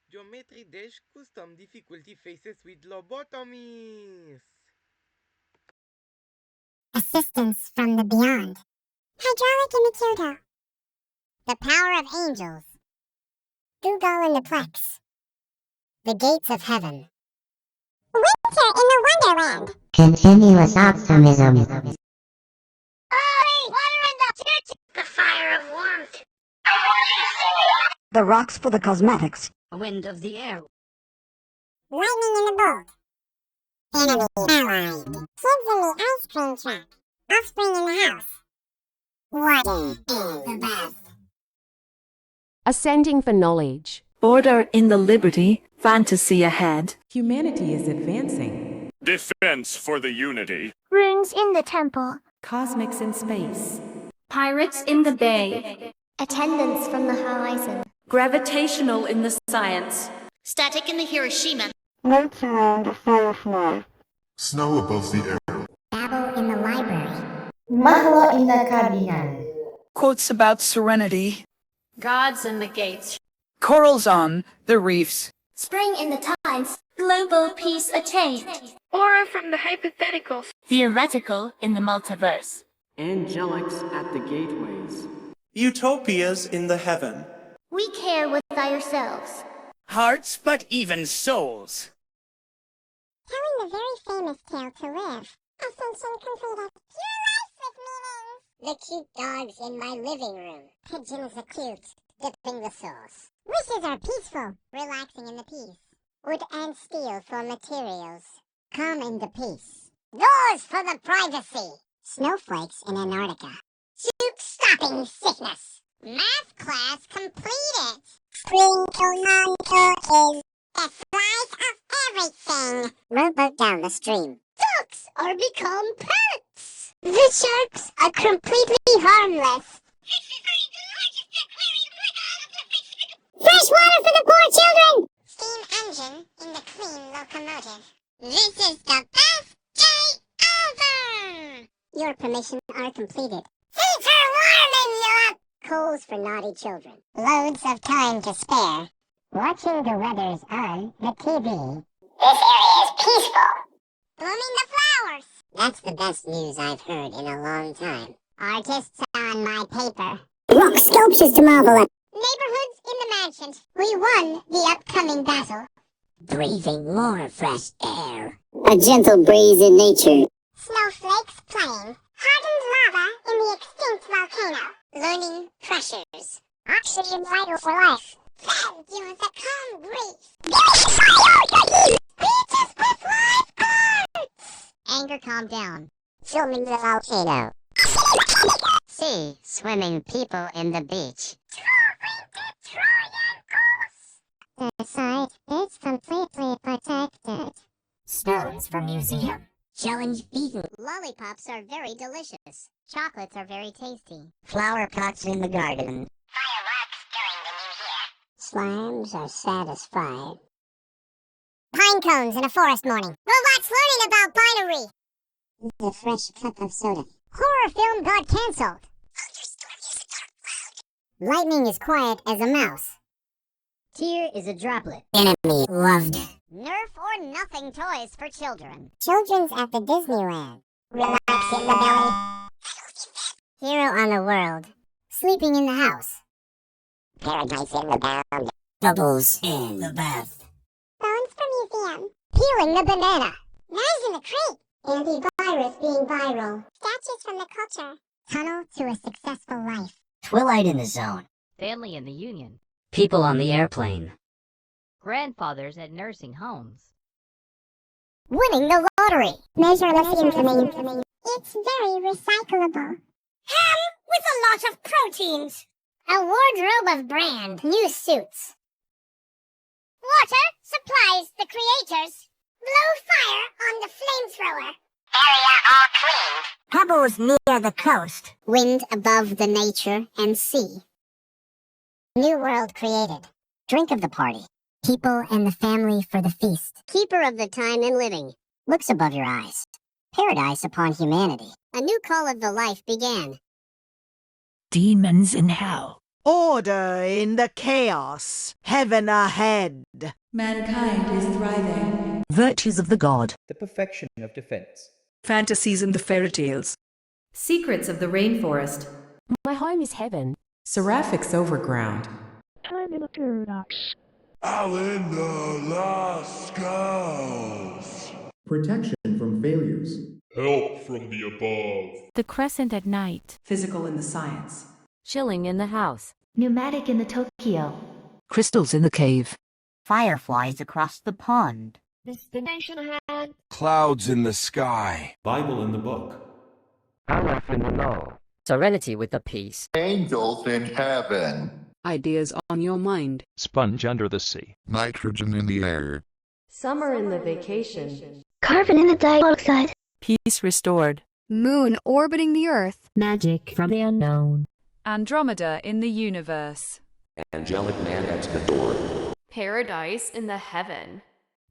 Geometry Dash Custom Difficulty Faces with Lobotomies. Assistance from the beyond. Hydraulic in the Kyoto. The power of angels. Google in the Plex. The gates of heaven. Winter in the Wonderland. Continuous optimism. The fire of warmth. The rocks for the cosmetics. Wind of the air. Lightning in the bolt. Enemy allied. Kids in the ice cream truck. Offspring in the house. Water in the bath. Ascending for knowledge. Order in the liberty. Fantasy ahead. Humanity is advancing. Defense for the unity. Runes in the temple. Cosmics in space. Pirates in the bay. Attendance from the horizon. Gravitational in the science. Static in the Hiroshima. Lights around the firefly. Snow above the air. Babble in the library. Mahlo in the cardinal. Quotes about serenity. Gods in the gates. Corals on the reefs. Spring in the tides. Global peace attained. Aura from the hypotheticals. Theoretical in the multiverse. Angelics at the gateways. Utopias in the heaven. We care with ourselves. Hearts, but even souls. Telling the very famous tale to live. Ascension completed. Pure life with meaning. The cute dogs in my living room. Pigeons are cute, dipping the sauce. Wishes are peaceful, relaxing in the peace. Wood and steel for materials. Calm in the peace. Doors for the privacy. Snowflakes in Antarctica. Stopping sickness. Math class completed. Sprinkle non-toys. The flies of everything. Rowboat down the stream. Ducks are become pets. The sharks are completely harmless. Fresh water for the poor children. Steam engine in the clean locomotive. This is the best day ever. Your permission are completed. Heater warming you up. Coals for naughty children. Loads of time to spare. Watching the weathers on the TV. This area is peaceful. Blooming the flowers. That's the best news I've heard in a long time. Artists on my paper. Rock sculptures to marvel at. Neighborhoods in the mansions. We won the upcoming battle. Breathing more fresh air. A gentle breeze in nature. Snowflakes playing. Hardened lava in the extinct volcano. Learning pressures. Oxygen vital for life. Fed you with a calm breeze. Beaches with lifeguards. Anger calmed down. Filming the volcano. Sea swimming people in the beach. The site is completely protected. Stones from museum. Challenge beaten. Lollipops are very delicious. Chocolates are very tasty. Flower pots in the garden. Fireworks during the new year. Slimes are satisfied. Pine cones in a forest morning. Robots learning about binary. The fresh cup of soda. Horror film got cancelled. Lightning is quiet as a mouse. Tear is a droplet. Enemy loved. Nerf or nothing toys for children. Children's at the Disneyland. Relax in the belly. Hero on the world. Sleeping in the house. Paradise in the bound. Bubbles in the bath. Bones for museum. Peeling the banana. Knives in the crate. Antivirus being viral. Statues from the culture. Tunnel to a successful life. Twilight in the zone. Family in the Union. People on the airplane. Grandfathers at nursing homes. Winning the lottery. Measureless incoming. It's very recyclable. Ham with a lot of proteins. A wardrobe of brand new suits. Water supplies the creators. Blow fire on the flamethrower. Area all clean. Pebbles near the coast. Wind above the nature and sea. New world created. Drink of the party. People and the family for the feast. Keeper of the time and living. Looks above your eyes. Paradise upon humanity. A new call of the life began. Demons in hell. Order in the chaos. Heaven ahead. Mankind is thriving. Virtues of the god. The perfection of defense. Fantasies and the fairy tales. Secrets of the rainforest. My home is heaven. Seraphics overground. Time in a paradox. Alan the Last Skulls. Protection from failures. Help from the above. The crescent at night. Physical in the science. Chilling in the house. Pneumatic in the Tokyo. Crystals in the cave. Fireflies across the pond. Destination ahead. Clouds in the sky. Bible in the book. Aleph in the know. Serenity with a peace. Angels in heaven. Ideas on your mind. Sponge under the sea. Nitrogen in the air. Summer in the vacation. Carbon in the dioxide. Peace restored. Moon orbiting the Earth. Magic from the unknown. Andromeda in the universe. Angelic man at the door. Paradise in the heaven.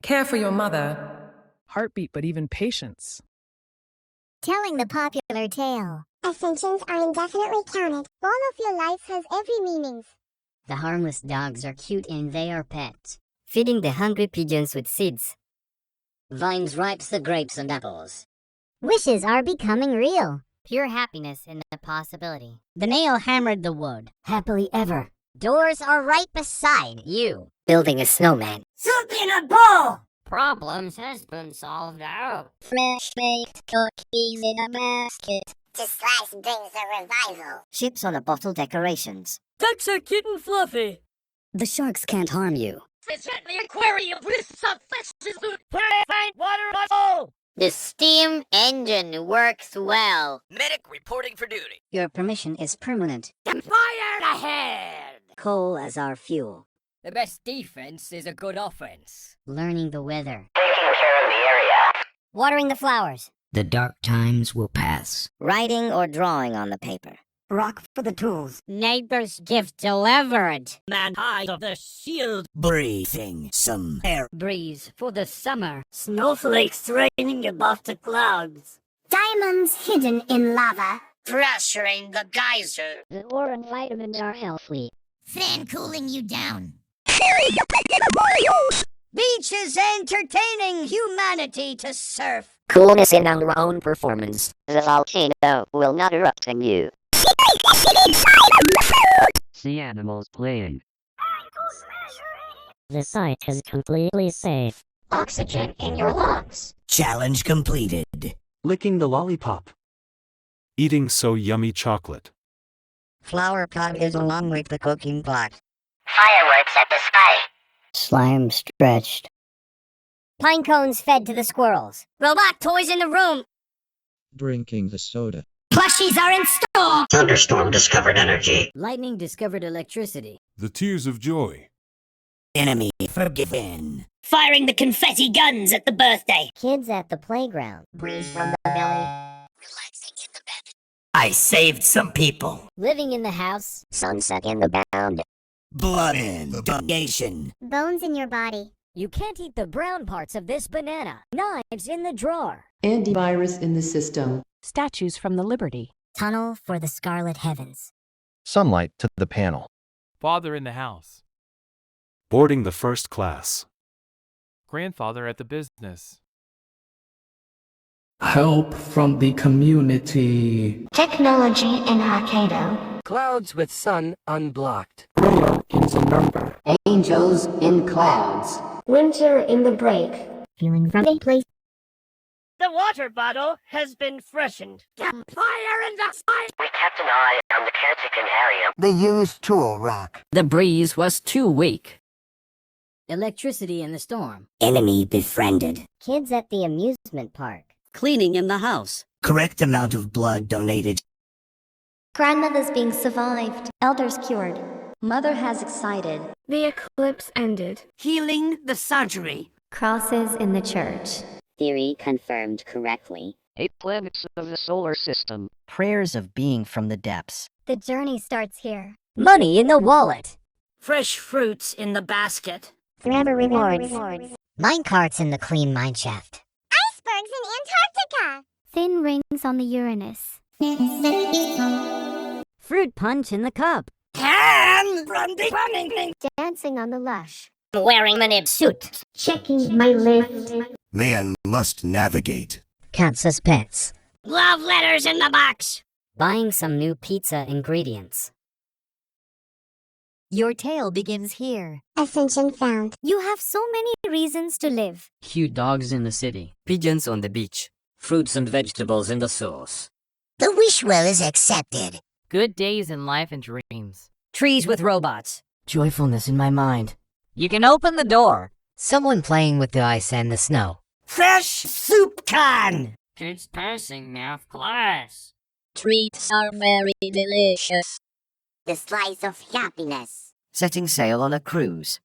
Care for your mother. Heartbeat, but even patience. Telling the popular tale. Ascensions are indefinitely counted. All of your life has every meaning. The harmless dogs are cute and they are pets. Feeding the hungry pigeons with seeds. Vines ripes the grapes and apples. Wishes are becoming real. Pure happiness in the possibility. The nail hammered the wood. Happily ever. Doors are right beside you. Building a snowman. Soup in a bowl! Problems has been solved out. Fresh baked cookies in a basket. To slice brings a revival. Ships on a bottle decorations. Ducks are cute and fluffy. The sharks can't harm you. Fish at the aquarium with some fishes to find water bottle. The steam engine works well. Medic reporting for duty. Your permission is permanent. Fire ahead. Coal as our fuel. The best defense is a good offense. Learning the weather. Taking care of the area. Watering the flowers. The dark times will pass. Writing or drawing on the paper. Rock for the tools. Neighbor's gift delivered. Man high of the shield. Breathing some air. Breeze for the summer. Snowflakes raining above the clouds. Diamonds hidden in lava. Pressuring the geyser. The ore and vitamins are healthy. Fan cooling you down. Beach is entertaining humanity to surf. Coolness in our own performance. The volcano will not erupt on you. See animals playing. The site is completely safe. Oxygen in your lungs. Challenge completed. Licking the lollipop. Eating so yummy chocolate. Flower pot is along with the cooking pot. Fireworks at the sky. Slime stretched. Pine cones fed to the squirrels. Robot toys in the room. Drinking the soda. Plushies are installed. Thunderstorm discovered energy. Lightning discovered electricity. The tears of joy. Enemy forgiven. Firing the confetti guns at the birthday. Kids at the playground. Breeze from the belly. Relaxing in the bed. I saved some people. Living in the house. Sunset in the bound. Blood in the donation. Bones in your body. You can't eat the brown parts of this banana. Knives in the drawer. Antivirus in the system. Statues from the Liberty. Tunnel for the scarlet heavens. Sunlight to the panel. Father in the house. Boarding the first class. Grandfather at the business. Help from the community. Technology in Hokkaido. Clouds with sun unblocked. Prayer is a number. Angels in clouds. Winter in the break. Feeling from a place. The water bottle has been freshened. Fire in the sky. We kept an eye on the caretaking area. The used tool rack. The breeze was too weak. Electricity in the storm. Enemy befriended. Kids at the amusement park. Cleaning in the house. Correct amount of blood donated. Grandmother's being survived. Elders cured. Mother has excited. The eclipse ended. Healing the surgery. Crosses in the church. Theory confirmed correctly. 8 planets of the solar system. Prayers of being from the depths. The journey starts here. Money in the wallet. Fresh fruits in the basket. Forever rewards. Minecarts in the clean mineshaft. Icebergs in Antarctica. Thin rings on the Uranus. Fruit punch in the cup. Can from the running. Dancing on the lush. Wearing my nib suit. Checking my list. Man must navigate. Cats as pets. Love letters in the box. Buying some new pizza ingredients. Your tale begins here. Ascension found. You have so many reasons to live. Cute dogs in the city. Pigeons on the beach. Fruits and vegetables in the sauce. The wish well is accepted. Good days in life and dreams. Trees with robots. Joyfulness in my mind. You can open the door. Someone playing with the ice and the snow. Fresh soup can. Kids passing math class. Treats are very delicious. The slice of happiness. Setting sail on a cruise.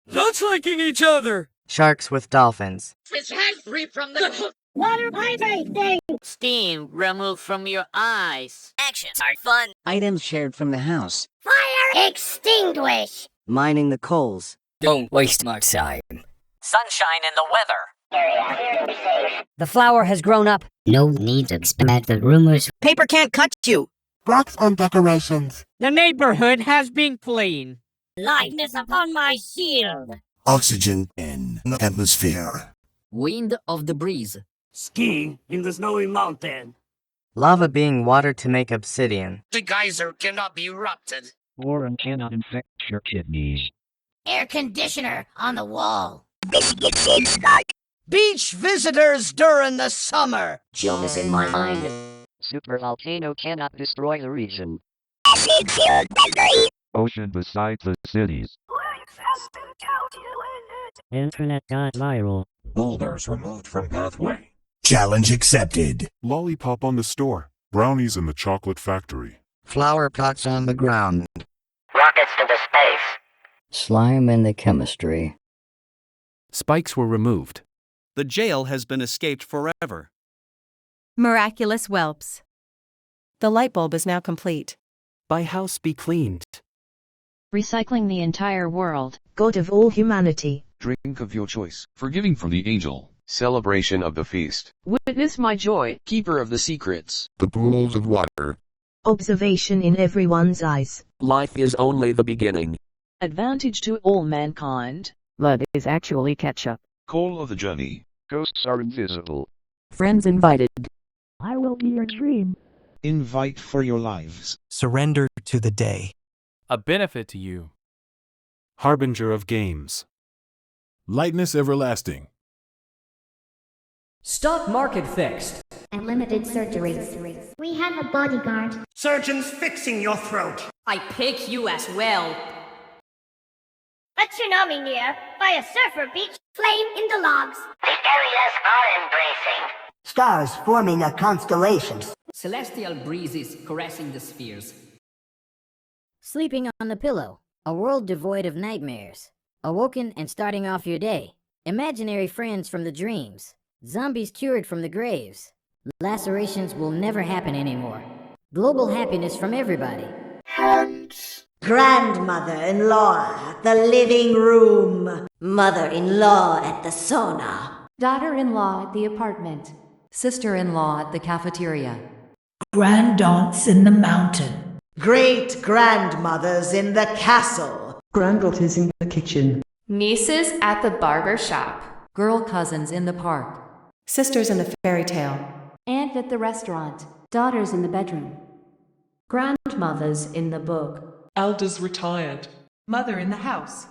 Not liking each other. Sharks with dolphins. Fish head free from the water hydrating. Steam removed from your eyes. Actions are fun. Items shared from the house. Fire extinguish. Mining the coals. Don't waste my time. Sunshine in the weather. The flower has grown up. No need to expand the rumors. Paper can't cut you. Rocks and decorations. The neighborhood has been clean. Lightness upon my shield. Oxygen in the atmosphere. Wind of the breeze. Skiing in the snowy mountain. Lava being water to make obsidian. The geyser cannot be erupted. Boron cannot infect your kidneys. Air conditioner on the wall. Beach visitors during the summer. Chillness in my mind. Supervolcano cannot destroy the region. Ocean beside the cities. Internet got viral. Boulders removed from pathway. Challenge accepted. Lollipop on the store. Brownies in the chocolate factory. Flower pots on the ground. Rockets into space. Slime in the chemistry. Spikes were removed. The jail has been escaped forever. Miraculous whelps. The light bulb is now complete. By house be cleaned. Recycling the entire world. God of all humanity. Drink of your choice. Forgiving from the angel. Celebration of the feast. Witness my joy. Keeper of the secrets. The pools of water. Observation in everyone's eyes. Life is only the beginning. Advantage to all mankind. Blood is actually ketchup. Call of the journey. Ghosts are invisible. Friends invited. I will be your dream. Invite for your lives. Surrender to the day. A benefit to you. Harbinger of games. Lightness everlasting. Stock market fixed. Unlimited surgeries. We have a bodyguard. Surgeons fixing your throat. I pick you as well. A tsunami near. By a surfer beach. Flame in the logs. The areas are embracing. Stars forming a constellation. Celestial breezes caressing the spheres. Sleeping on the pillow. A world devoid of nightmares. Awoken and starting off your day. Imaginary friends from the dreams. Zombies cured from the graves. Lacerations will never happen anymore. Global happiness from everybody. Grandmother-in-law at the living room. Mother-in-law at the sauna. Daughter-in-law at the apartment. Sister-in-law at the cafeteria. Grandaunts in the mountain. Great-grandmothers in the castle. Granddaughters in the kitchen. Nieces at the barber shop. Girl cousins in the park. Sisters in a fairy tale. Aunt at the restaurant. Daughters in the bedroom. Grandmothers in the book. Elders retired. Mother in the house.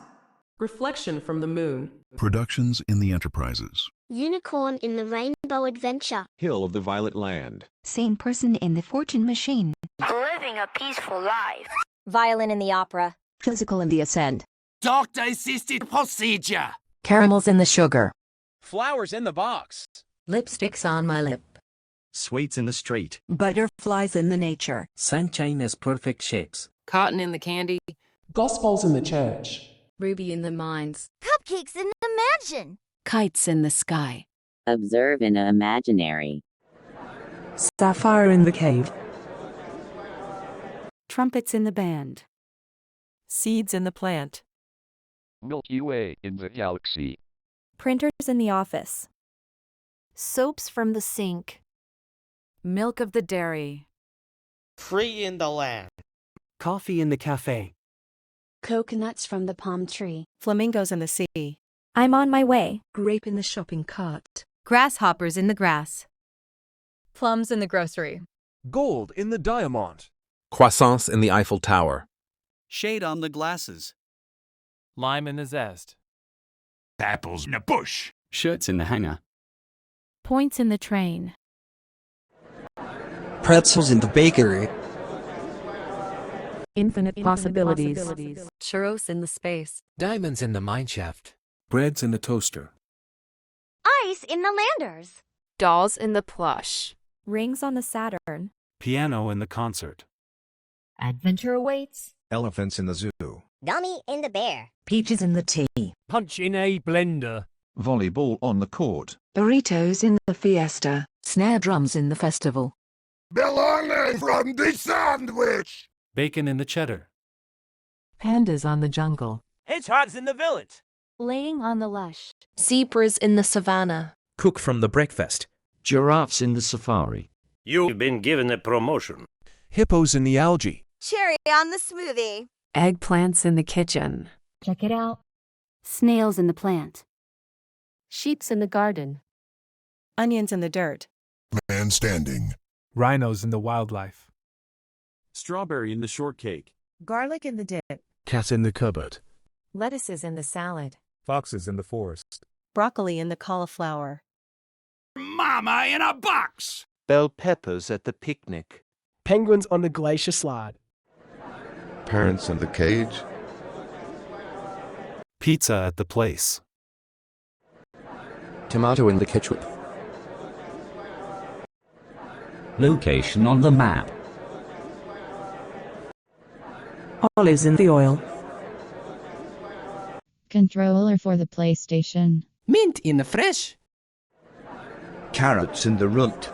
Reflection from the moon. Productions in the Enterprises. Unicorn in the Rainbow Adventure. Hill of the Violet Land. Same person in the fortune machine. Living a peaceful life. Violin in the opera. Physical in the ascent. Doctor-assisted procedure. Caramels in the sugar. Flowers in the box. Lipsticks on my lip. Sweets in the street. Butterflies in the nature. Sunshine as perfect shapes. Cotton in the candy. Gospels in the church. Ruby in the mines. Cupcakes in the mansion. Kites in the sky. Observe in an imaginary. Sapphire in the cave. Trumpets in the band. Seeds in the plant. Milky Way in the galaxy. Printers in the office. Soaps from the sink. Milk of the dairy. Free in the land. Coffee in the cafe. Coconuts from the palm tree. Flamingos in the sea. I'm on my way. Grape in the shopping cart. Grasshoppers in the grass. Plums in the grocery. Gold in the diamond. Croissants in the Eiffel Tower. Shade on the glasses. Lime in the zest. Apples in the bush. Shirts in the hanger. Points in the train. Pretzels in the bakery. Infinite possibilities. Churros in the space. Diamonds in the mineshaft. Breads in the toaster. Ice in the landers. Dolls in the plush. Rings on the Saturn. Piano in the concert. Adventure awaits. Elephants in the zoo. Dummy in the bear. Peaches in the tea. Punch in a blender. Volleyball on the court. Burritos in the fiesta. Snare drums in the festival. Belonging from the sandwich. Bacon in the cheddar. Pandas on the jungle. Hedgehogs in the village. Laying on the lush. Zebras in the savannah. Cook from the breakfast. Giraffes in the safari. You've been given a promotion. Hippos in the algae. Cherry on the smoothie. Eggplants in the kitchen. Check it out. Snails in the plant. Sheeps in the garden. Onions in the dirt. Man standing. Rhinos in the wildlife. Strawberry in the shortcake. Garlic in the dip. Cat in the cupboard. Lettuces in the salad. Foxes in the forest. Broccoli in the cauliflower. Mama in a box. Bell peppers at the picnic. Penguins on the glacier slide. Parents in the cage. Pizza at the place. Tomato in the ketchup. Location on the map. Olives in the oil. Controller for the PlayStation. Mint in the fresh. Carrots in the root.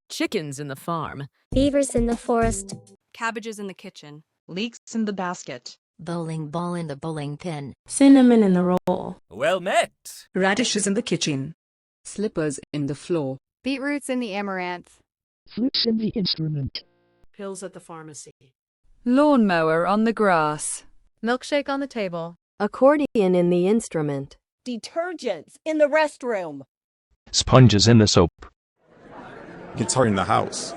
Chickens in the farm. Beavers in the forest. Cabbages in the kitchen. Leeks in the basket. Bowling ball in the bowling pin. Cinnamon in the roll. Well met. Radishes in the kitchen. Slippers in the floor. Beetroots in the amaranth. Flutes in the instrument. Pills at the pharmacy. Lawnmower on the grass. Milkshake on the table. Accordion in the instrument. Detergents in the restroom. Sponges in the soap. Guitar in the house.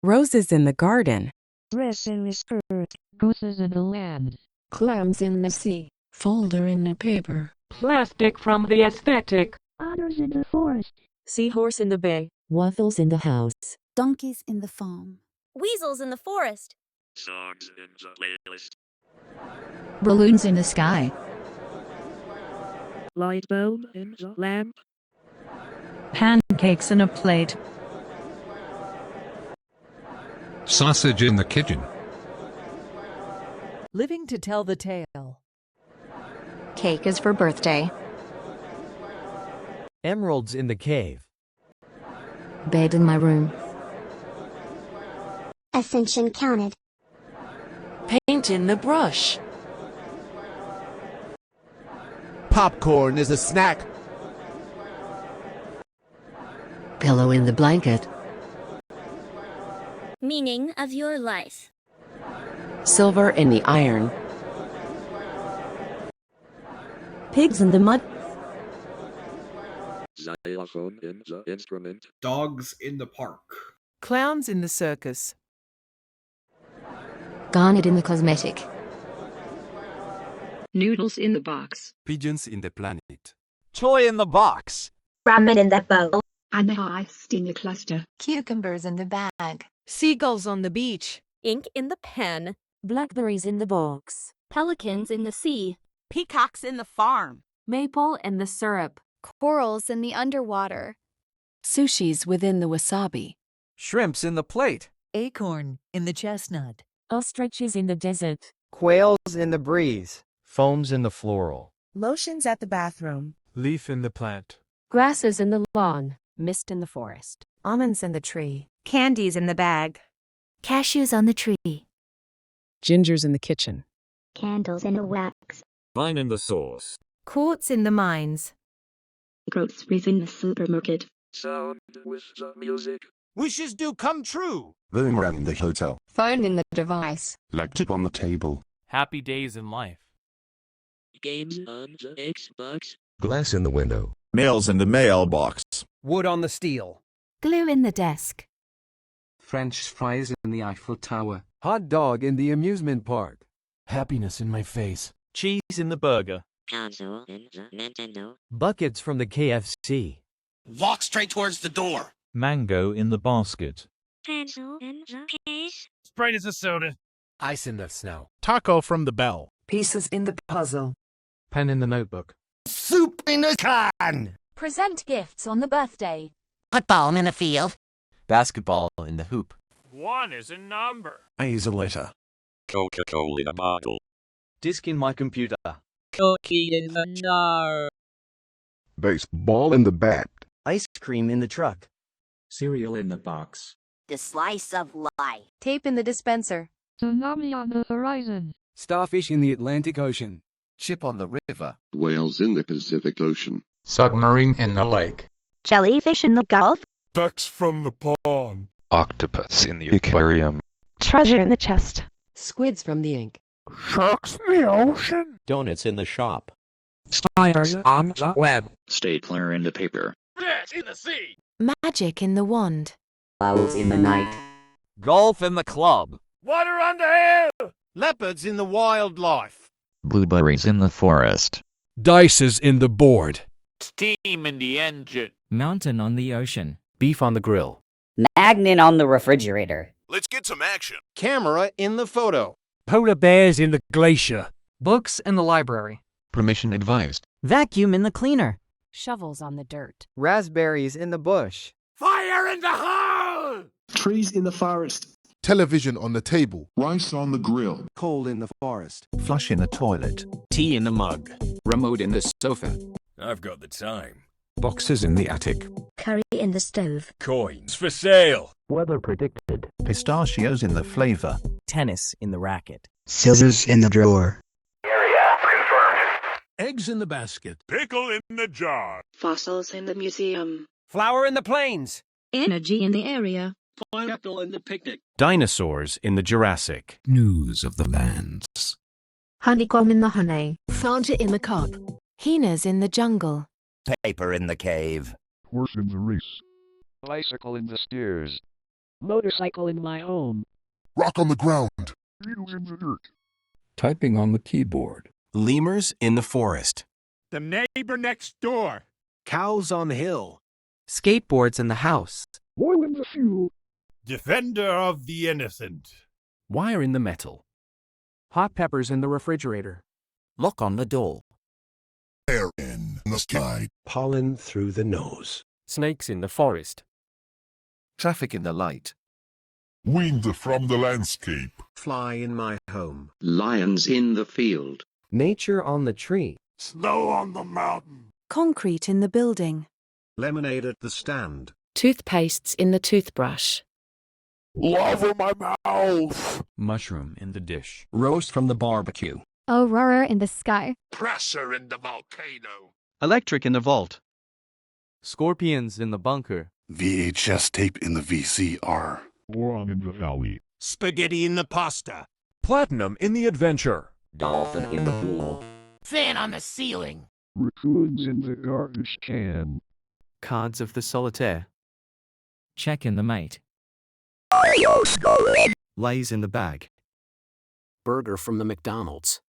Roses in the garden. Dress in the skirt. Gooses in the land. Clams in the sea. Folder in the paper. Plastic from the aesthetic. Otters in the forest. Seahorse in the bay. Waffles in the house. Donkeys in the farm. Weasels in the forest. Songs in the playlist. Balloons in the sky. Light bulb in the lamp. Pancakes in a plate. Sausage in the kitchen. Living to tell the tale. Cake is for birthday. Emeralds in the cave. Bed in my room. Ascension counted. Paint in the brush. Popcorn is a snack. Pillow in the blanket. Meaning of your life. Silver in the iron. Pigs in the mud. Xylophone in the instrument. Dogs in the park. Clowns in the circus. Garnet in the cosmetic. Noodles in the box. Pigeons in the planet. Toy in the box. Ramen in the bowl. Amethyst in the cluster. Cucumbers in the bag. Seagulls on the beach. Ink in the pen. Blackberries in the box. Pelicans in the sea. Peacocks in the farm. Maple in the syrup. Corals in the underwater. Sushis within the wasabi. Shrimps in the plate. Acorn in the chestnut. Ostriches in the desert. Quails in the breeze. Foams in the floral. Lotions at the bathroom. Leaf in the plant. Grasses in the lawn. Mist in the forest. Almonds in the tree. Candies in the bag. Cashews on the tree. Gingers in the kitchen. Candles in the wax. Vine in the sauce. Quartz in the mines. Groceries in the supermarket. Sound with the music. Wishes do come true. Roam around the hotel. Phone in the device. Laptop on the table. Happy days in life. Games on the Xbox. Glass in the window. Mails in the mailbox. Wood on the steel. Glue in the desk. French fries in the Eiffel Tower. Hot dog in the amusement park. Happiness in my face. Cheese in the burger. Console in the Nintendo. Buckets from the KFC. Walk straight towards the door. Mango in the basket. Pencil in the case. Sprite is a soda. Ice in the snow. Taco from the bell. Pieces in the puzzle. Pen in the notebook. Soup in a can. Present gifts on the birthday. Football in a field. Basketball in the hoop. 1 is a number. A is a letter. Coca-Cola in a bottle. Disk in my computer. Cookie in the jar. Baseball in the bat. Ice cream in the truck. Cereal in the box. The slice of life. Tape in the dispenser. Tsunami on the horizon. Starfish in the Atlantic Ocean. Ship on the river. Whales in the Pacific Ocean. Submarine in the lake. Jellyfish in the Gulf. Ducks from the pond. Octopus in the aquarium. Treasure in the chest. Squids from the ink. Sharks in the ocean. Donuts in the shop. Spiders on the web. Stapler in the paper. Fish in the sea. Magic in the wand. Clouds in the night. Golf in the club. Water on the hill. Leopards in the wildlife. Blueberries in the forest. Dices in the board. Steam in the engine. Mountain on the ocean. Beef on the grill. Magnet on the refrigerator. Let's get some action. Camera in the photo. Polar bears in the glacier. Books in the library. Permission advised. Vacuum in the cleaner. Shovels on the dirt. Raspberries in the bush. Fire in the hole. Trees in the forest. Television on the table. Rice on the grill. Coal in the forest. Flush in the toilet. Tea in the mug. Remote in the sofa. I've got the time. Boxes in the attic. Curry in the stove. Coins for sale. Weather predicted. Pistachios in the flavor. Tennis in the racket. Scissors in the drawer. Area confirmed. Eggs in the basket. Pickle in the jar. Fossils in the museum. Flower in the plains. Energy in the area. Pineapple in the picnic. Dinosaurs in the Jurassic. News of the lands. Honeycomb in the honey. Fanta in the cup. Hyenas in the jungle. Paper in the cave. Horse in the race. Bicycle in the stairs. Motorcycle in my home. Rock on the ground. Needles in the dirt. Typing on the keyboard. Lemurs in the forest. The neighbor next door. Cows on the hill. Skateboards in the house. Oil in the fuel. Defender of the innocent. Wire in the metal. Hot peppers in the refrigerator. Lock on the door. Air in the sky. Pollen through the nose. Snakes in the forest. Traffic in the light. Wind from the landscape. Fly in my home. Lions in the field. Nature on the tree. Snow on the mountain. Concrete in the building. Lemonade at the stand. Toothpastes in the toothbrush. Lava my mouth. Mushroom in the dish. Roast from the barbecue. Aurora in the sky. Pressure in the volcano. Electric in the vault. Scorpions in the bunker. VHS tape in the VCR. Wrong in the valley. Spaghetti in the pasta. Platinum in the adventure. Dolphin in the pool. Fan on the ceiling. Raccoons in the garbage can. Cards of the solitaire. Check in the mate. Lays in the bag. Burger from the McDonald's.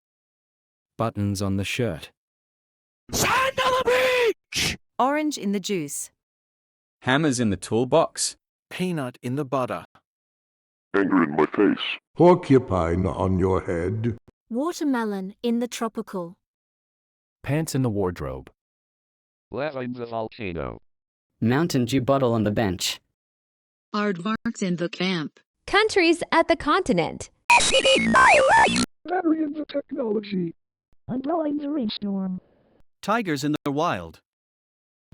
Buttons on the shirt. Sand on the beach. Orange in the juice. Hammers in the toolbox. Peanut in the butter. Anger in my face. Porcupine on your head. Watermelon in the tropical. Pants in the wardrobe. Lava in the volcano. Mountain Dew bottle on the bench. Aardvarks in the camp. Countries at the continent. Battery in the technology. Umbrella in the rainstorm. Tigers in the wild.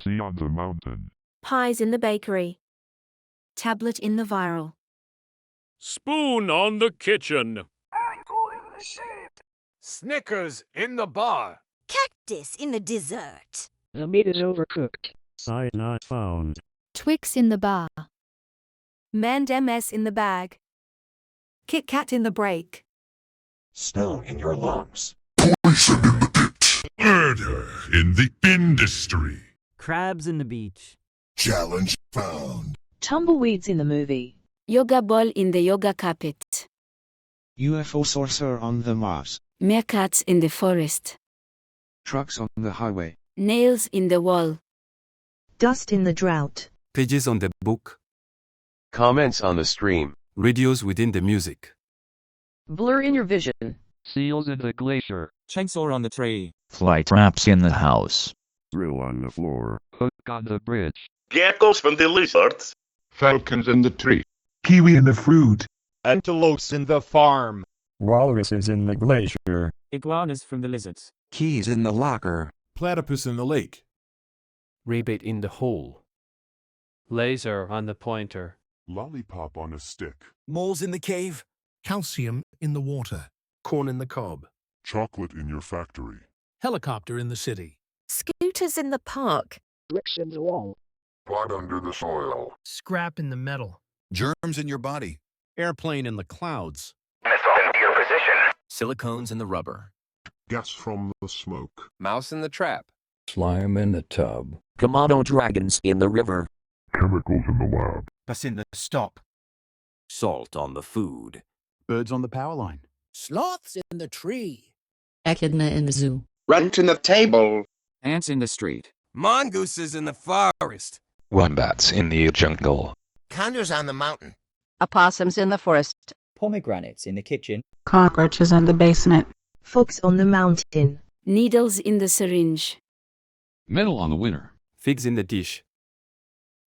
Sea on the mountain. Pies in the bakery. Tablet in the viral. Spoon on the kitchen. Snickers in the bar. Cactus in the dessert. The meat is overcooked. Side not found. Twix in the bar. M&Ms in the bag. Kit Kat in the break. Snow in your lungs. Murder in the industry. Crabs in the beach. Challenge found. Tumbleweeds in the movie. Yoga ball in the yoga carpet. UFO saucer on the Mars. Meerkats in the forest. Trucks on the highway. Nails in the wall. Dust in the drought. Pages on the book. Comments on the stream. Radios within the music. Blur in your vision. Seals in the glacier. Chainsaw on the tree. Fly traps in the house. Drill on the floor. Hook on the bridge. Geckos from the lizards. Falcons in the tree. Kiwi in the fruit. Antelopes in the farm. Walruses in the glacier. Iguanas from the lizards. Keys in the locker. Platypus in the lake. Rabbit in the hole. Laser on the pointer. Lollipop on a stick. Moles in the cave. Calcium in the water. Corn in the cob. Chocolate in your factory. Helicopter in the city. Scooters in the park. Bricks in the wall. Blood under the soil. Scrap in the metal. Germs in your body. Airplane in the clouds. Missile into your position. Silicones in the rubber. Gas from the smoke. Mouse in the trap. Slime in the tub. Komodo dragons in the river. Chemicals in the lab. Bus in the stop. Salt on the food. Birds on the power line. Sloths in the tree. Echidna in the zoo. Run in the table. Ants in the street. Mongooses in the forest. Wombats in the jungle. Condors on the mountain. Opossums in the forest. Pomegranates in the kitchen. Cockroaches in the basement. Fox on the mountain. Needles in the syringe. Metal on the winter. Figs in the dish.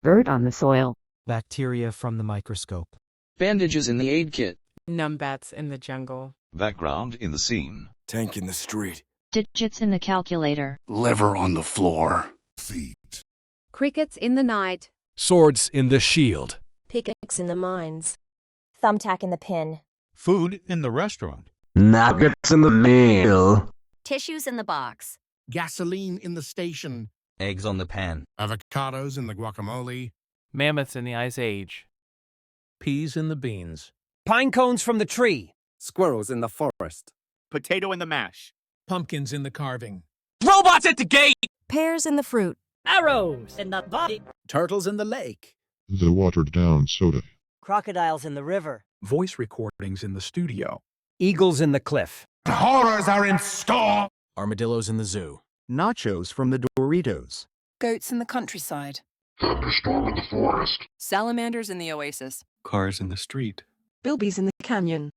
Bird on the soil. Bacteria from the microscope. Bandages in the aid kit. Numbats in the jungle. Background in the scene. Tank in the street. Digits in the calculator. Liver on the floor. Feet. Crickets in the night. Swords in the shield. Pickaxe in the mines. Thumbtack in the pin. Food in the restaurant. Nuggets in the meal. Tissues in the box. Gasoline in the station. Eggs on the pan. Avocados in the guacamole. Mammoths in the Ice Age. Peas in the beans. Pine cones from the tree. Squirrels in the forest. Potato in the mash. Pumpkins in the carving. Robots at the gate. Pears in the fruit. Arrows in the body. Turtles in the lake. The watered down soda. Crocodiles in the river. Voice recordings in the studio. Eagles in the cliff. The horrors are in store. Armadillos in the zoo. Nachos from the Doritos. Goats in the countryside. Thunderstorm in the forest. Salamanders in the oasis. Cars in the street. Bilbies in the canyon.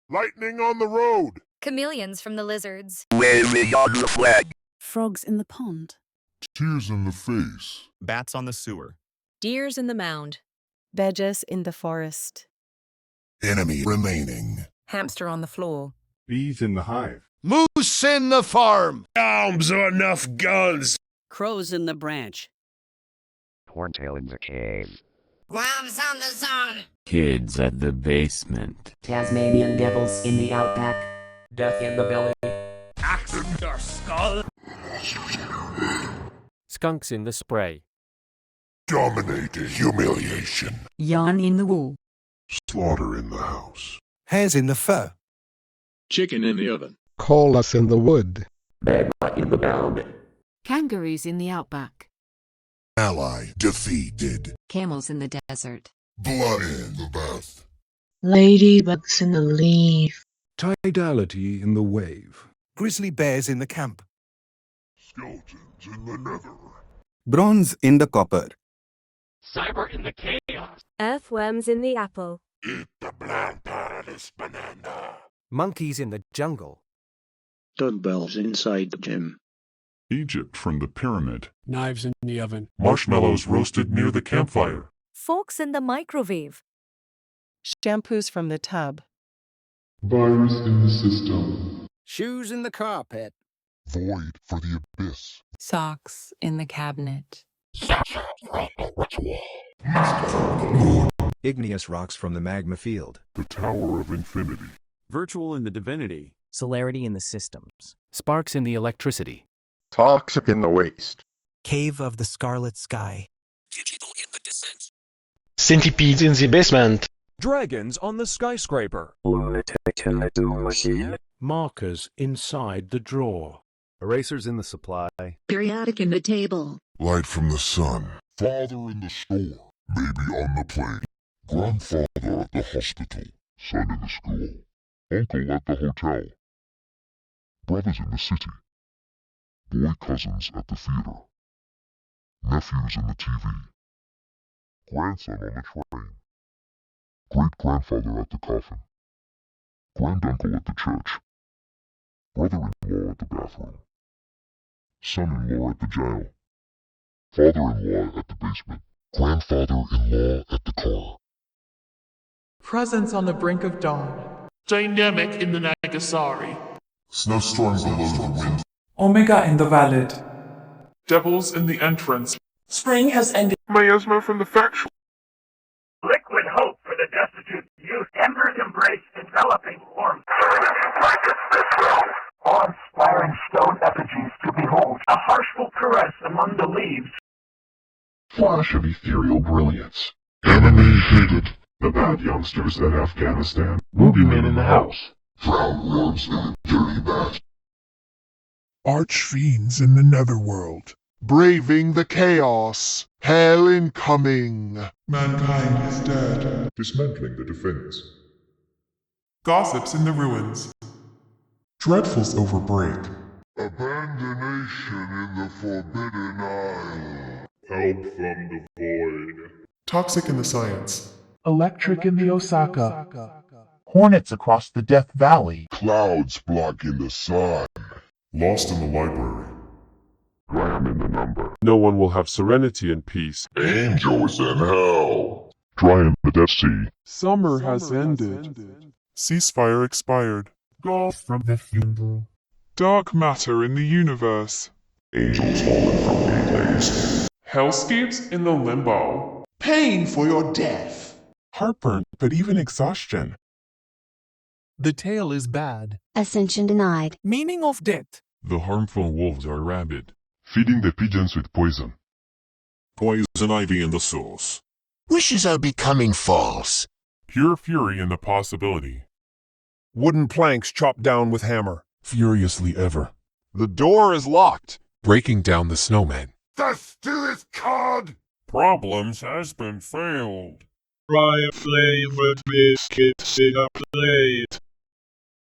Lightning on the road. Chameleons from the lizards. Waving on the flag. Frogs in the pond. Tears in the face. Bats on the sewer. Deers in the mound. Badgers in the forest. Enemy remaining. Hamster on the floor. Bees in the hive. Moose in the farm. Arms are enough guns. Crows in the branch. Horntail in the cave. Worms on the zone. Kids at the basement. Tasmanian devils in the outback. Death in the belly. Axe in your skull. Skunks in the spray. Dominating humiliation. Yarn in the wool. Slaughter in the house. Hares in the fur. Chicken in the oven. Call us in the wood. Magma in the mound. Kangaroos in the outback. Ally defeated. Camels in the desert. Blood in the bath. Ladybugs in the leaf. Tidality in the wave. Grizzly bears in the camp. Skeletons in the nether. Bronze in the copper. Cyber in the chaos. Earthworms in the apple. Eat the bland paradise banana. Monkeys in the jungle. Dumbbells inside the gym. Egypt from the pyramid. Knives in the oven. Marshmallows roasted near the campfire. Forks in the microwave. Shampoos from the tub. Virus in the system. Shoes in the carpet. Void for the abyss. Socks in the cabinet. Sasha from the ritual. Master of the moon. Igneous rocks from the magma field. The Tower of Infinity. Virtual in the divinity. Celerity in the systems. Sparks in the electricity. Toxic in the waste. Cave of the scarlet sky. Digital in the descent. Centipedes in the basement. Dragons on the skyscraper. Markers inside the drawer. Erasers in the supply. Periodic in the table. Light from the sun. Father in the store. Baby on the plane. Grandfather at the hospital. Son in the school. Uncle at the hotel. Brothers in the city. Boy cousins at the theater. Nephews in the TV. Grandson on the train. Great-grandfather at the coffin. Granduncle at the church. Brother-in-law at the bathroom. Son-in-law at the jail. Father-in-law at the basement. Grandfather-in-law at the car. Presence on the brink of dawn. Dynamic in the Nagasari. Snowstorm below the wind. Omega in the valid. Devils in the entrance. Spring has ended. Miasma from the factual. Liquid hope for the destitute youth. Embers embrace enveloping warmth. Awe-inspiring stone effigies to behold. A harshful caress among the leaves. Flash of ethereal brilliance. Enemy hated. The bad youngsters in Afghanistan. Boogeyman in the house. Drowned worms and dirty bats. Archfiends in the netherworld. Braving the chaos. Hell incoming. Mankind is dead. Dismantling the defense. Gossips in the ruins. Dreadfuls overbreak. Abandonation in the Forbidden Isle. Help from the void. Toxic in the science. Electric in the Osaka. Hornets across the Death Valley. Clouds blocking the sun. Lost in the library. Graham in the number. No one will have serenity and peace. Angels in hell. Dry in the Dead Sea. Summer has ended. Ceasefire expired. Golf from the funeral. Dark matter in the universe. Angels fallen from gateways. Hellscapes in the limbo. Pain for your death. Heartburn, but even exhaustion. The tale is bad. Ascension denied. Meaning of death. The harmful wolves are rabid. Feeding the pigeons with poison. Poison ivy in the sauce. Wishes are becoming false. Pure fury in the possibility. Wooden planks chopped down with hammer. Furiously ever. The door is locked. Breaking down the snowman. The stillest cod! Problems has been failed. Fry a flavored biscuits in a plate.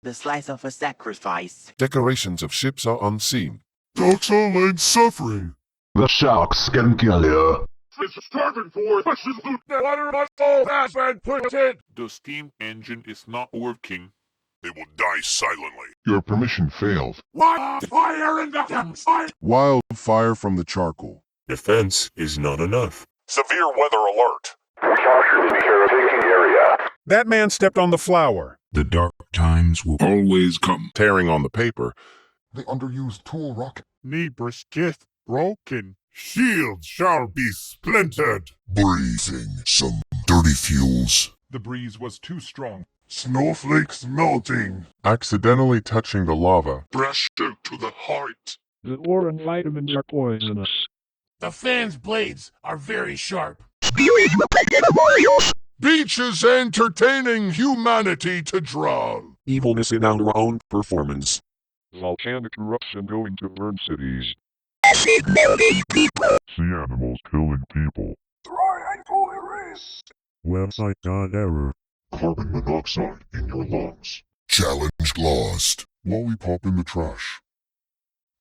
The slice of a sacrifice. Decorations of ships are unseen. Dogs are laid suffering. The sharks can kill you. It's starving for pushes the water muscle has been put in. The steam engine is not working. They will die silently. Your permission failed. Wildfire in the campsite! Wildfire from the charcoal. Defense is not enough. Severe weather alert. That man stepped on the flower. The dark times will always come. Tearing on the paper. The underused tool rocket. Neighbor's gift broken. Shields shall be splintered. Breathing some dirty fuels. The breeze was too strong. Snowflakes melting. Accidentally touching the lava. Pressure to the heart. The ore and vitamins are poisonous. The fan's blades are very sharp. Beaches entertaining humanity to drown. Evilness in our own performance. Volcanic eruption going to burn cities. Acid melting people. Sea animals killing people. Triangle erase. Website.error. Carbon monoxide in your lungs. Challenge lost. Lollipop in the trash.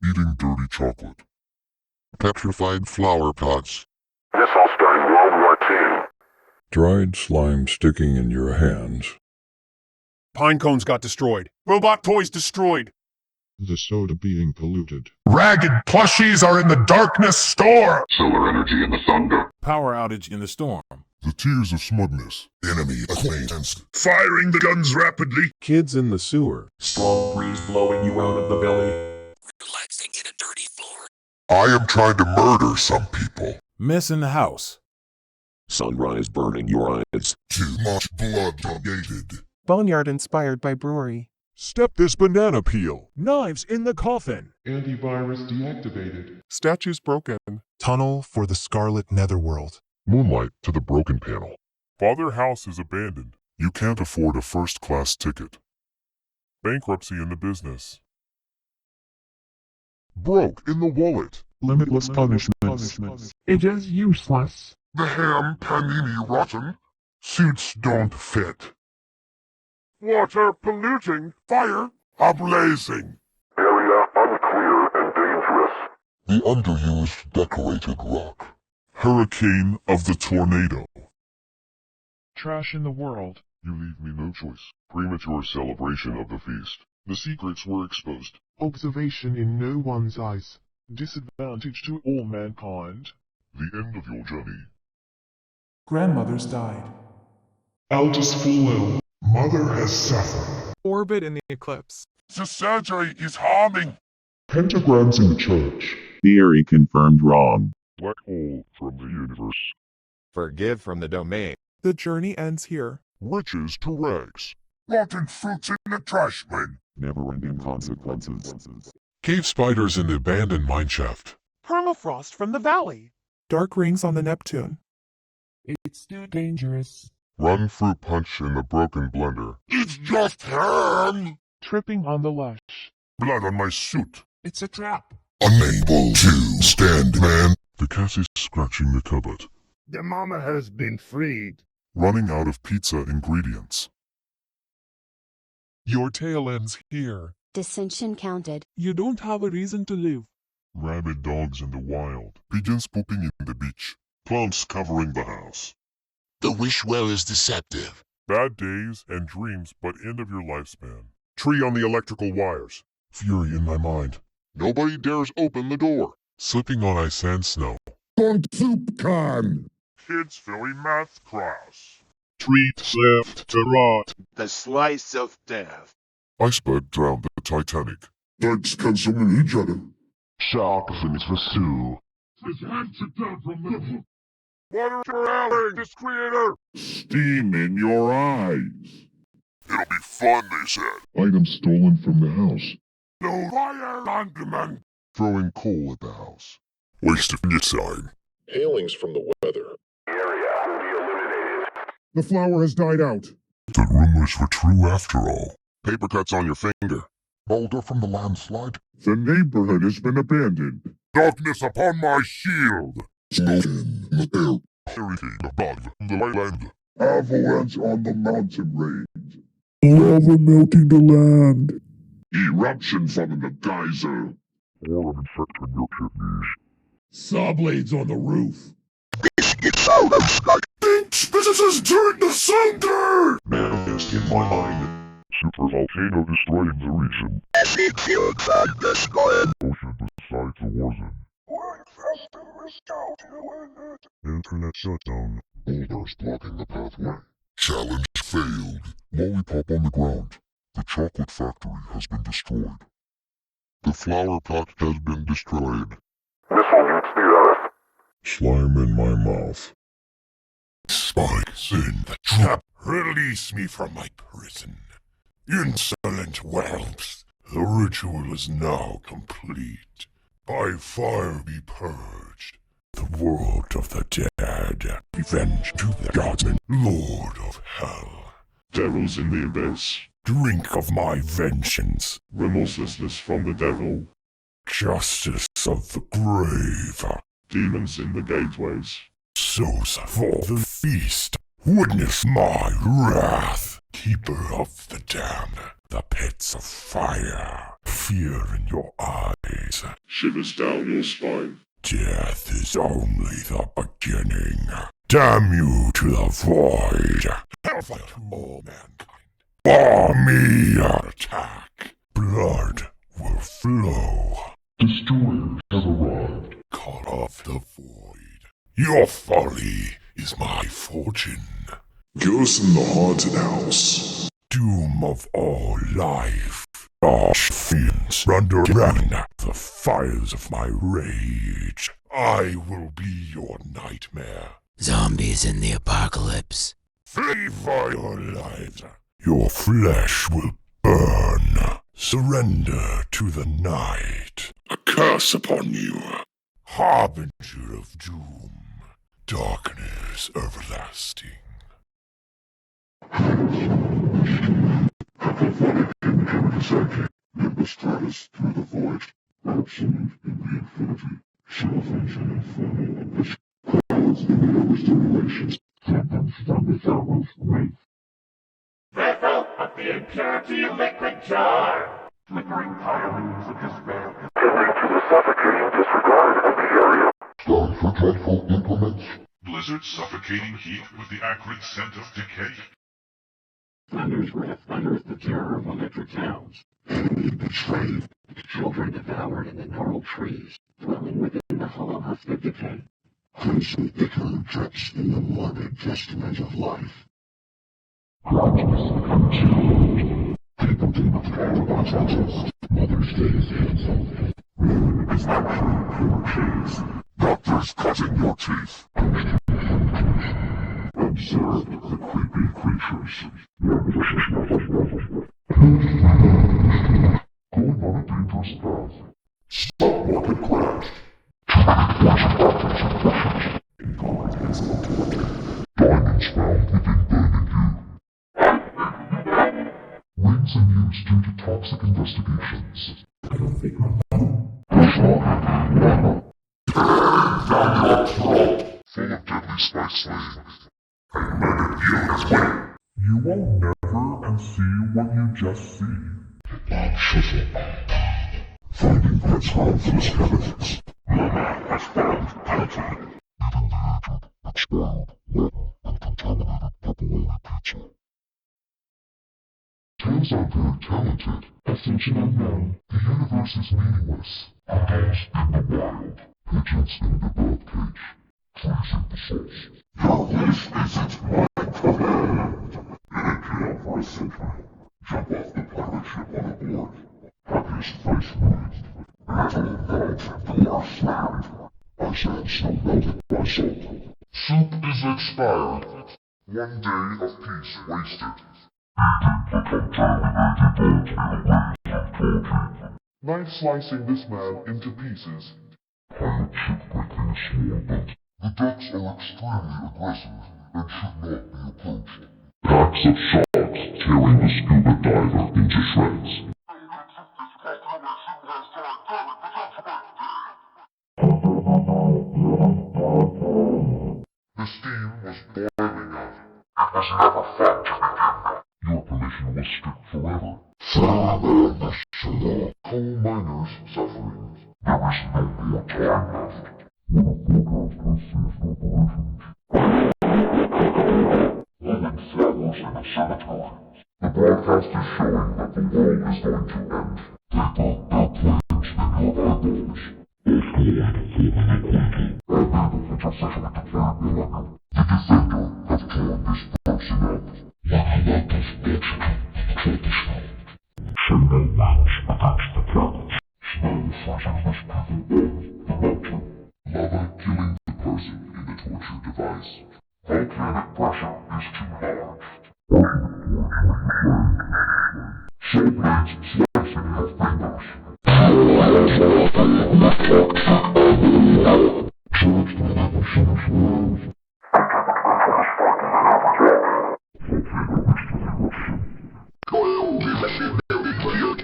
Eating dirty chocolate. Petrified flower pots. This all starting World War II. Dried slime sticking in your hands. Pine cones got destroyed. Robot toys destroyed. The soda being polluted. Ragged plushies are in the darkness store. Solar energy in the thunder. Power outage in the storm. The tears of smugness. Enemy acquaintance. Firing the guns rapidly. Kids in the sewer. Strong breeze blowing you out of the belly. Relaxing in a dirty floor. I am trying to murder some people. Mess in the house. Sunrise burning your eyes. Too much blood donated. Boneyard inspired by brewery. Step this banana peel. Knives in the coffin. Antivirus deactivated. Statues broken. Tunnel for the Scarlet Netherworld. Moonlight to the broken panel. Father house is abandoned. You can't afford a first-class ticket. Bankruptcy in the business. Broke in the wallet. Limitless punishments. It is useless. The ham panini rotten. Suits don't fit. Water polluting. Fire ablazing. Area unclear and dangerous. The underused decorated rock. Hurricane of the tornado. Trash in the world. You leave me no choice. Premature celebration of the feast. The secrets were exposed. Observation in no one's eyes. Disadvantage to all mankind. The end of your journey. Grandmother's died. Eldest full ill. Mother has suffered. Orbit in the eclipse. The surgery is harming. Pentagrams in the church. Theory confirmed wrong. Black hole from the universe. Forgive from the domain. The journey ends here. Riches to rags. Rotten fruits in the trash bin. Never-ending consequences. Cave spiders in the abandoned mineshaft. Permafrost from the valley. Dark rings on the Neptune. It's too dangerous. Run fruit punch in the broken blender. It's just ham! Tripping on the lush. Blood on my suit. It's a trap. Unable to stand, man. The cat is scratching the cupboard. The mama has been freed. Running out of pizza ingredients. Your tail ends here. Dissension counted. You don't have a reason to live. Rabid dogs in the wild. Pigeons pooping in the beach. Plants covering the house. The wish well is deceptive. Bad days and dreams, but end of your lifespan. Tree on the electrical wires. Fury in my mind. Nobody dares open the door. Slipping on ice and snow. On soup can. Kids' Philly math class. Treat left to rot. The slice of death. Iceberg drowned the Titanic. Dykes consuming each other. Sharks pursue. His hands are down from the... Water rally, this creator! Steam in your eyes. It'll be fun, they said. Items stolen from the house. No fire on demand. Throwing coal at the house. Waste of your sign. Hailings from the weather. Area will be eliminated. The flower has died out. The rumors were true after all. Paper cuts on your finger. Boulder from the landslide. The neighborhood has been abandoned. Darkness upon my shield. Smoke in the air. Everything above the land. Avalanche on the mountain range. Lava melting the land. Eruption from the geyser. Worm infecting your kidneys. Saw blades on the roof. Biscuits out of sky. Thinks businesses turn to cinder. Manifest in my mind. Super volcano destroying the region. Ocean besides the war zone. Internet shutdown. Boulders blocking the pathway. Challenge failed. Lollipop on the ground. The chocolate factory has been destroyed. The flower pot has been destroyed. Missile hits the earth. Slime in my mouth. Spikes in the trap. Release me from my prison. Insolent whelps. The ritual is now complete. By fire be purged. The world of the dead. Revenge to the gods and Lord of Hell. Devils in the abyss. Drink of my vengeance. Remorselessness from the devil. Justice of the grave. Demons in the gateways. Souls for the feast. Witness my wrath. Keeper of the damned. The pits of fire. Fear in your eyes. Shivers down your spine. Death is only the beginning. Damn you to the void. Hellfire to all mankind. Bar me attack. Blood will flow. Destroyers have arrived. Call off the void. Your folly is my fortune. Ghost in the haunted house. Doom of all life. Harsh fiends run the fires of my rage. I will be your nightmare. Zombies in the apocalypse. Flee for your lives. Your flesh will burn. Surrender to the night. A curse upon you. Harbinger of doom. Darkness everlasting. Vessel of the impurity liquid jar. Flickering pilings of despair. Leading to the suffocating disregard of the area. Stone for dreadful implements. Blizzard suffocating heat with the acrid scent of decay. Thunders where thunders the terror of electric towns. Enemy betrayed. Children devoured in the gnarled trees. Dwelling within the hollow husk of decay. Crimson bickering drips in the morbid testament of life. People do not care about justice. Mother's Day is canceled. Moon is not food for cheese. Doctors cutting your teeth. Observe the creepy creatures. Going on a dangerous path. Stop market crash. Diamonds found within burning you. Rings in use due to toxic investigations. Full of deadly spice slaves. You will never and see what you just see. Finding pets harmful skeletons. Mama has found Peloton. Even the aged, expired, rotten, and contaminated pepperoni pizza. Turns out very talented. Ascension unknown. The universe is meaningless. Adults in the wild. Pigeons in the birdcage. Trees in the sauce. Your wish isn't mine command. In a jail for a century. Jump off the pirate ship on a board. Happiest face raised. Metal valves door slammed. Ice and snow melted by salt. Soup is expired. 1 day of peace wasted. Knife slicing this man into pieces. Pirate ship breaking a small boat. The ducks are extremely aggressive and should not be approached. Packs of sharks tearing the scuba diver into shreds. The steam was boiling out. It was never fun to begin with. Your permission was strict forever. Coal miners suffering. There is no more time left. When a forecast has ceased operations. Moving flowers in the cemetery. The broadcast is showing that the world is going to end. Paper, airplanes, and your eyeballs. Both going to forming equality. All people which are sexually declared millennial. The defender have torn this person up. When I let this bitch kill the snow. Say no malice against the planets. Snow flashing this people the motor. Lava killing the person in the torture device. Volcanic pressure is too large. Saw blades slicing your fingers. Charged with emissions world.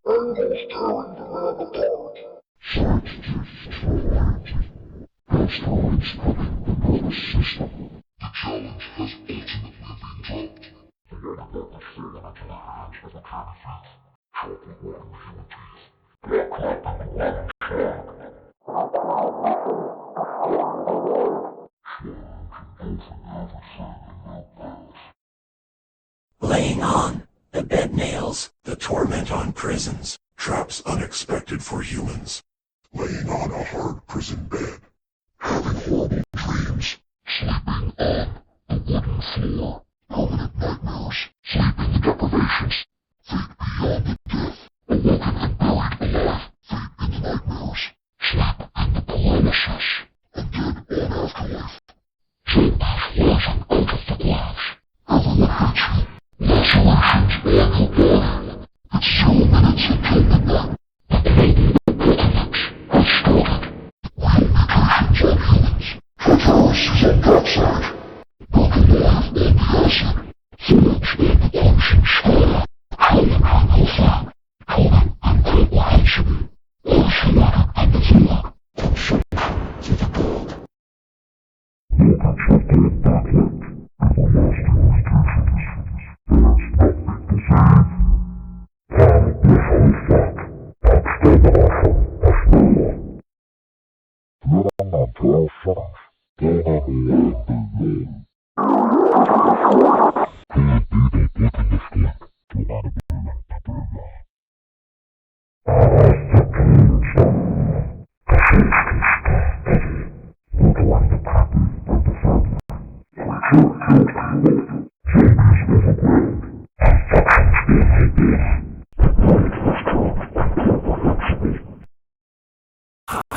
Angles tearing the land apart. Sides destroyed. Asteroids cutting the nervous system. The challenge has ultimately been dropped. The water bottles fallen into the hands of the candy thief. Chocolate water human teeth. Black clapping the water slug. Laying on, the bed nails, the torment on prisons, traps unexpected for humans. Laying on a hard prison bed. Having horrible dreams. Sleeping on the wooden floor. Permanent nightmares. Sleeping deprivations. Fate beyond the death. Awoken and buried alive. Fate in the nightmares. Sleep in the paralysis. Undead on afterlife. Zombies rising out of the graves. Everyone hates you. Lacerations on your body. It's 0 minutes until midnight. The global apocalypse has started. Real mutations on humans. Traverse is on that side. Burn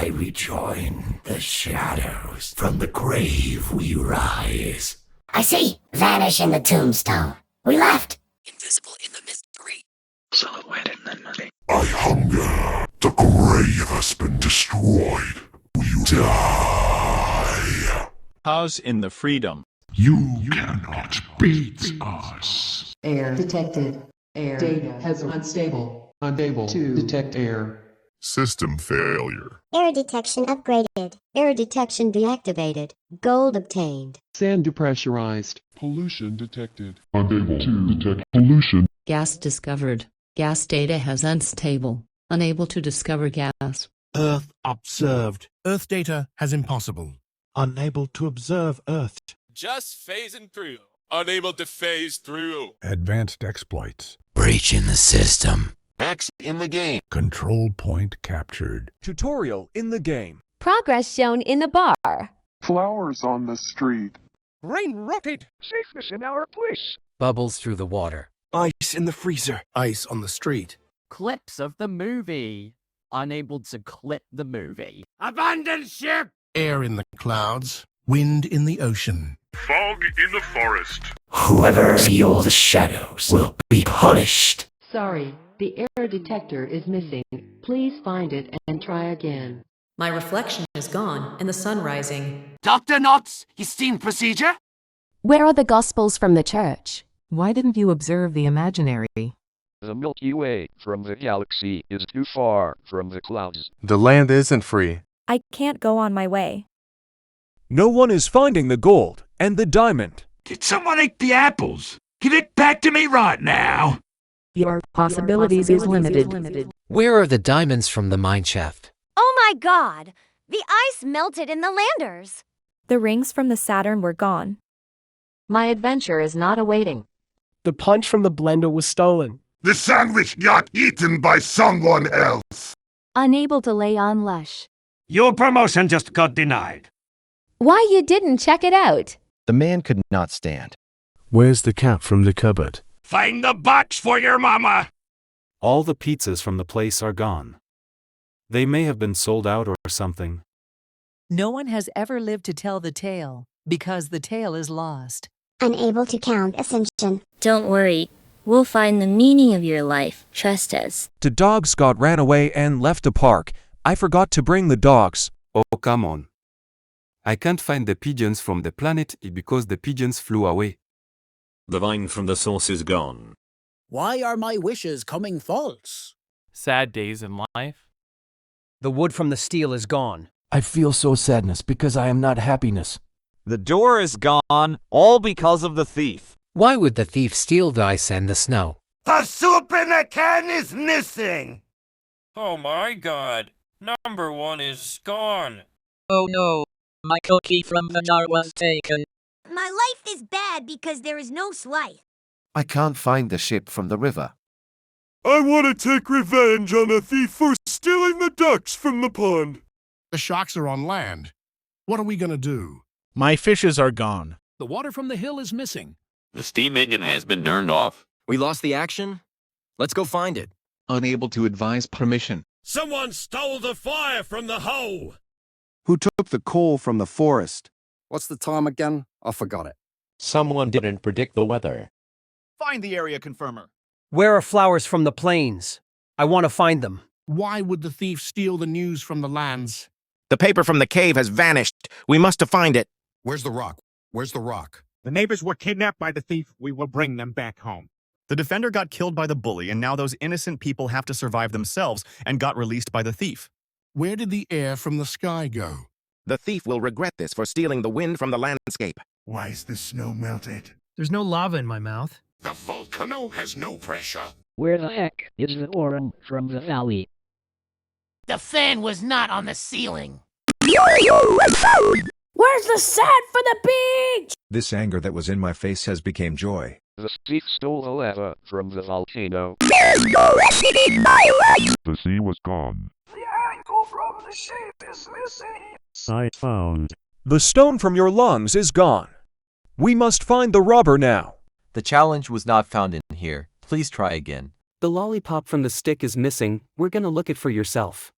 I rejoin the shadows. From the grave we rise. I see. Vanish in the tombstone. We left. Invisible in the mystery. Silhouette in the nothing. I hunger. The grave has been destroyed. We die. House in the freedom. You cannot beat us. Air detected. Air data has unstable. Unable to detect air. System failure. Air detection upgraded. Air detection deactivated. Gold obtained. Sand depressurized. Pollution detected. Unable to detect pollution. Gas discovered. Gas data has unstable. Unable to discover gas. Earth observed. Earth data has impossible. Unable to observe Earth. Just phasing through. Unable to phase through. Advanced exploits. Breach in the system. X in the game. Control point captured. Tutorial in the game. Progress shown in the bar. Flowers on the street. Rain rotted. Safeness in our place. Bubbles through the water. Ice in the freezer. Ice on the street. Clips of the movie. Unable to clip the movie. Abandon ship! Air in the clouds. Wind in the ocean. Fog in the forest. Whoever steals the shadows will be punished. Sorry, the air detector is missing. Please find it and try again. My reflection is gone and the sun rising. Dr. Knotts, you seen procedure? Where are the Gospels from the church? Why didn't you observe the imaginary? The Milky Way from the galaxy is too far from the clouds. The land isn't free. I can't go on my way. No one is finding the gold and the diamond. Did someone eat the apples? Give it back to me right now. Your possibilities is limited. Where are the diamonds from the mine shaft? Oh my god! The ice melted in the landers. The rings from the Saturn were gone. My adventure is not awaiting. The punch from the blender was stolen. The sandwich got eaten by someone else. Unable to lay on Lush. Your promotion just got denied. Why you didn't check it out? The man could not stand. Where's the cat from the cupboard? Find the box for your mama. All the pizzas from the place are gone. They may have been sold out or something. No one has ever lived to tell the tale, because the tale is lost. Unable to count ascension. Don't worry. We'll find the meaning of your life. Trust us. The dogs ran away and left the park. I forgot to bring the dogs. Oh, come on. I can't find the pigeons from the planet because the pigeons flew away. The vine from the source is gone. Why are my wishes coming false? Sad days in life. The wood from the steel is gone. I feel so sadness because I am not happiness. The door is gone, all because of the thief. Why would the thief steal the ice and the snow? The soup in the can is missing. Oh my god. Number 1 is gone. Oh no. My cookie from the jar was taken. My life is bad because there is no Slice. I can't find the ship from the river. I want to take revenge on the thief for stealing the ducks from the pond. The sharks are on land. What are we gonna do? My fishes are gone. The water from the hill is missing. The steam engine has been turned off. We lost the action? Let's go find it. Unable to advise permission. Someone stole the fire from the hoe. Who took the coal from the forest? What's the time again? I forgot it. Someone didn't predict the weather. Find the area confirmer. Where are flowers from the plains? I want to find them. Why would the thief steal the news from the lands? The paper from the cave has vanished. We must find it. Where's the rock? Where's the rock? The neighbors were kidnapped by the thief. We will bring them back home. The defender got killed by the bully, and now those innocent people have to survive themselves and got released by the thief. Where did the air from the sky go? The thief will regret this for stealing the wind from the landscape. Why is the snow melted? There's no lava in my mouth. The volcano has no pressure. Where the heck is the orange from the valley? The fan was not on the ceiling. Where's the sand for the beach? This anger that was in my face has become joy. The thief stole the lava from the volcano. The sea was gone. The ankle from the shape is missing. Site found. The stone from your lungs is gone. We must find the robber now. The challenge was not found in here. Please try again. The lollipop from the stick is missing. We're gonna look it for yourself.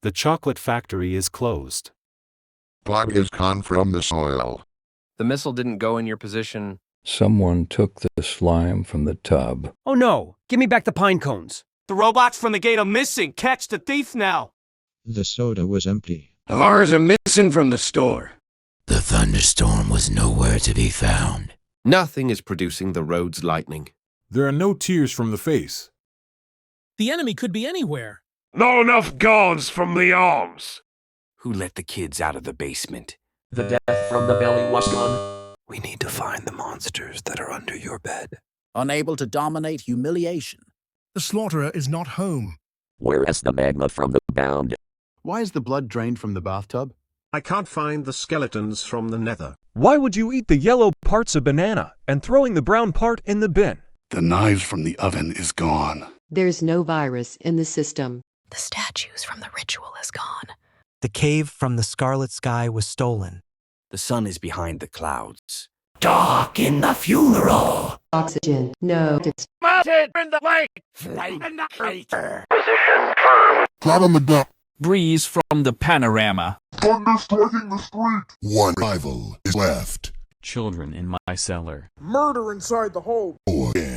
The chocolate factory is closed. Blood is gone from the soil. The missile didn't go in your position. Someone took the slime from the tub. Oh no! Give me back the pine cones! The robots from the gate are missing. Catch the thief now. The soda was empty. The Lars are missing from the store. The thunderstorm was nowhere to be found. Nothing is producing the road's lightning. There are no tears from the face. The enemy could be anywhere. Not enough guards from the arms. Who let the kids out of the basement? The death from the belly was gone. We need to find the monsters that are under your bed. Unable to dominate humiliation. The slaughterer is not home. Where is the magma from the bound? Why is the blood drained from the bathtub? I can't find the skeletons from the nether. Why would you eat the yellow parts of banana and throwing the brown part in the bin? The knives from the oven is gone. There's no virus in the system. The statues from the ritual is gone. The cave from the scarlet sky was stolen. The sun is behind the clouds. Dark in the funeral. Oxygen. No. Mounted in the light. Flame in the crater. Position firm. Flat on the duck. Breeze from the panorama. Thunder striking the street. One rival is left. Children in my cellar. Murder inside the home.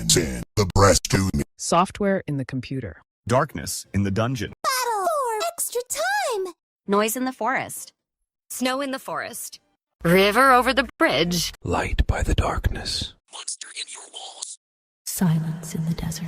Send the breast to me. Software in the computer. Darkness in the dungeon. Battle for extra time. Noise in the forest. Snow in the forest. River over the bridge. Light by the darkness. Monster in your walls. Silence in the desert.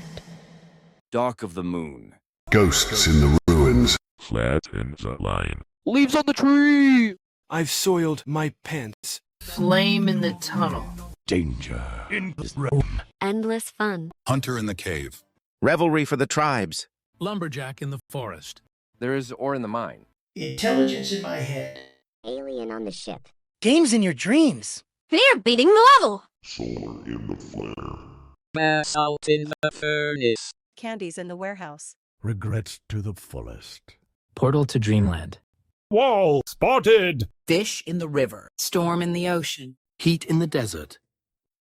Dark of the moon. Ghosts in the ruins. Flat in the line. Leaves on the tree. I've soiled my pants. Flame in the tunnel. Danger in the room. Endless fun. Hunter in the cave. Revelry for the tribes. Lumberjack in the forest. There is ore in the mine. Intelligence in my head. Alien on the ship. Games in your dreams! Fear beating the level. Solar in the flare. Mass out in the furnace. Candies in the warehouse. Regrets to the fullest. Portal to dreamland. Wall spotted. Fish in the river. Storm in the ocean. Heat in the desert.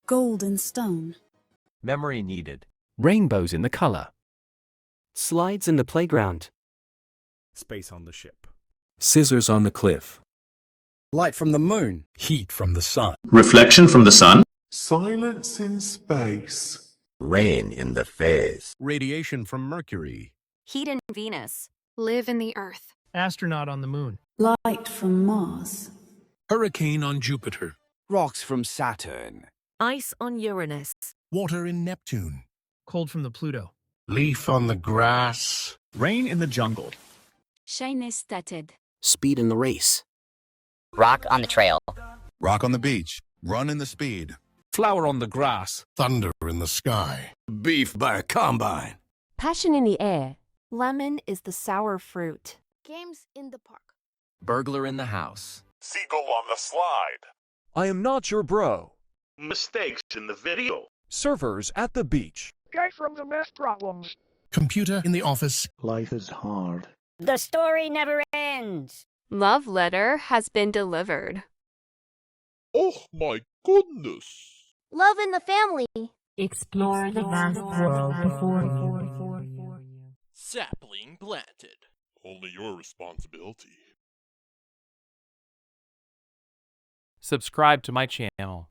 Golden stone. Memory needed. Rainbows in the color. Slides in the playground. Space on the ship. Scissors on the cliff. Light from the moon. Heat from the sun. Reflection from the sun. Silence in space. Rain in the face. Radiation from Mercury. Heat in Venus. Live in the earth. Astronaut on the moon. Light from Mars. Hurricane on Jupiter. Rocks from Saturn. Ice on Uranus. Water in Neptune. Cold from the Pluto. Leaf on the grass. Rain in the jungle. Shyness started. Speed in the race. Rock on the trail. Rock on the beach. Run in the speed. Flower on the grass. Thunder in the sky. Beef by a combine. Passion in the air. Lemon is the sour fruit. Games in the park. Burglar in the house. Seagull on the slide. I am not your bro. Mistakes in the video. Surfers at the beach. Guy from the mess problems. Computer in the office. Life is hard. The story never ends. Love letter has been delivered. Oh my goodness. Love in the family. Explore the vast world before you. Sapling planted. Only your responsibility. Subscribe to my channel.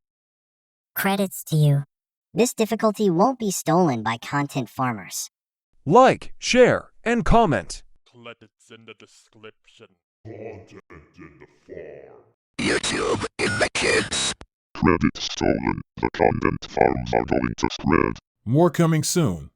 Credits to you. This difficulty won't be stolen by content farmers. Like, share, and comment. Credits in the description. Content in the farm. YouTube in the kids. Credits stolen. The content farms are going to spread. More coming soon.